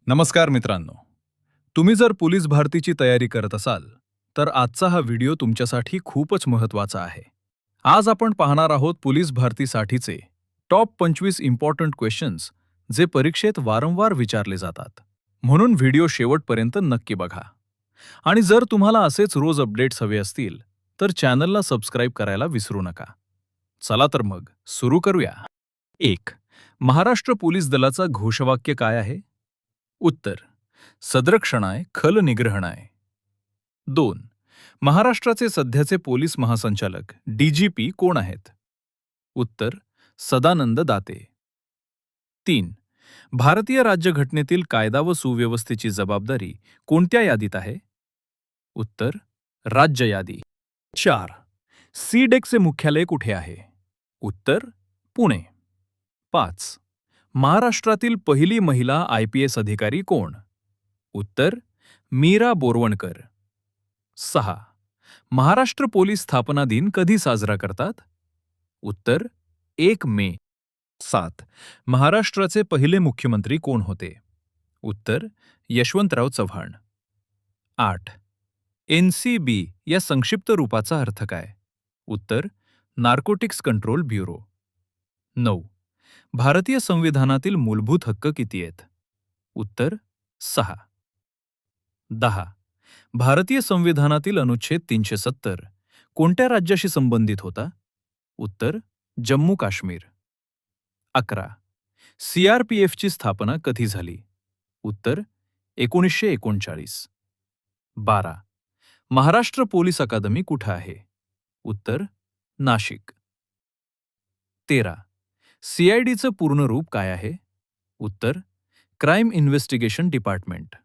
नमस्कार मित्रांनो. तुम्ही जर पोलीस भरतीची तयारी करत असाल तर आजचा हा व्हिडिओ तुमच्यासाठी खूपच महत्त्वाचा आहे. आज आपण पाहणार आहोत पोलीस भरतीसाठीचे टॉप 25 इम्पॉर्टंट क्वेश्चन्स जे परीक्षेत वारंवार विचारले जातात. म्हणून व्हिडिओ शेवटपर्यंत नक्की बघा. आणि जर तुम्हाला असेच रोज अपडेट्स हवे असतील तर चॅनलला सबस्क्राईब करायला विसरू नका. चला तर मग सुरू करूया. 1. महाराष्ट्र पोलीस दलाचा घोषवाक्य काय आहे? उत्तर: सदरक्षणाय खल निग्रहणाय. 2. महाराष्ट्राचे सध्याचे पोलीस महासंचालक डीजीपी कोण आहेत? उत्तर: सदानंद दाते. 3. भारतीय राज्यघटनेतील कायदा व सुव्यवस्थेची जबाबदारी कोणत्या यादीत आहे? उत्तर: राज्य यादी. 4. सीडेकचे मुख्यालय कुठे आहे? उत्तर: पुणे. 5. महाराष्ट्रातील पहिली महिला IPS अधिकारी कोण? उत्तर: मीरा बोरवणकर. 6. महाराष्ट्र पोलीस स्थापना दिन कधी साजरा करतात? उत्तर: 1 मे. 7. महाराष्ट्राचे पहिले मुख्यमंत्री कोण होते? उत्तर: यशवंतराव चव्हाण. 8. NCB या संक्षिप्त रूपाचा अर्थ काय? उत्तर: नार्कोटिक्स कंट्रोल ब्युरो. 9. भारतीय संविधानातील मूलभूत हक्क किती आहेत? उत्तर: 6. 10. भारतीय संविधानातील अनुच्छेद 370 कोणत्या राज्याशी संबंधित होता? उत्तर: जम्मू काश्मीर. 11. CRPFची स्थापना कधी झाली? उत्तर: 1939. 12. महाराष्ट्र पोलीस अकादमी कुठे आहे? उत्तर: नाशिक. 13. CIDचं पूर्ण रूप काय आहे? उत्तर: क्राईम इन्व्हेस्टिगेशन डिपार्टमेंट.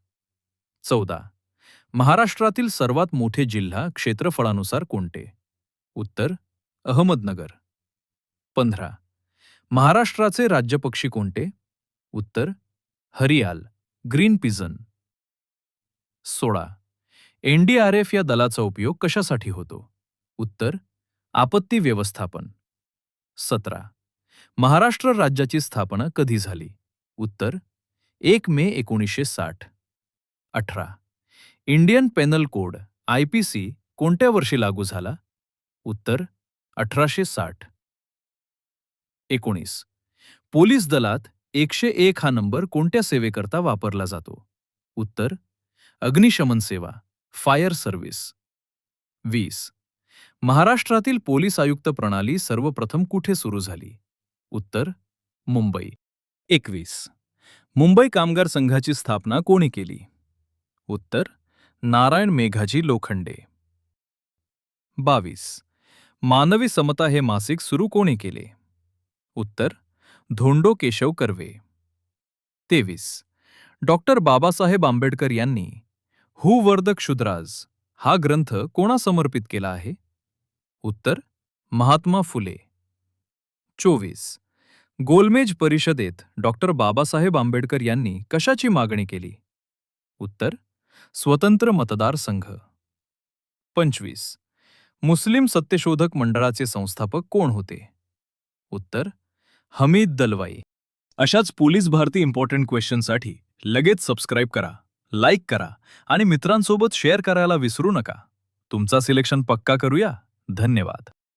14. महाराष्ट्रातील सर्वात मोठे जिल्हा क्षेत्रफळानुसार कोणते? उत्तर: अहमदनगर. 15. महाराष्ट्राचे राज्यपक्षी कोणते? उत्तर: हरियाल, ग्रीन पिजन. 16. NDRF या दलाचा उपयोग कशासाठी होतो? उत्तर: आपत्ती व्यवस्थापन. 17. महाराष्ट्र राज्याची स्थापना कधी झाली? उत्तर: 1 मे 1960. 18. इंडियन पेनल कोड IPC कोणत्या वर्षी लागू झाला? उत्तर: 1860. 19. पोलीस दलात 101 हा नंबर कोणत्या सेवेकरता वापरला जातो? उत्तर: अग्निशमन सेवा, फायर सर्व्हिस. 20. महाराष्ट्रातील पोलीस आयुक्त प्रणाली सर्वप्रथम कुठे सुरू झाली? उत्तर: मुंबई. 21. मुंबई कामगार संघाची स्थापना कोणी केली? उत्तर: नारायण मेघाजी लोखंडे. 22. मानवी समता हे मासिक सुरू कोणी केले? उत्तर: धोंडो केशव कर्वे. 23. डॉक्टर बाबासाहेब आंबेडकर यांनी हू वर द क्षुद्राज हा ग्रंथ कोणा समर्पित केला आहे? उत्तर: महात्मा फुले. 24. गोलमेज परिषदेत डॉक्टर बाबासाहेब आंबेडकर यांनी कशाची मागणी केली? उत्तर: स्वतंत्र मतदार संघ. 25. मुस्लिम सत्यशोधक मंडळाचे संस्थापक कोण होते? उत्तर: हमीद दलवाई. अशाच पोलीस भरती इम्पॉर्टंट क्वेश्चनसाठी लगेच सबस्क्राईब करा, लाईक करा आणि मित्रांसोबत शेअर करायला विसरू नका. तुमचा सिलेक्शन पक्का करूया. धन्यवाद.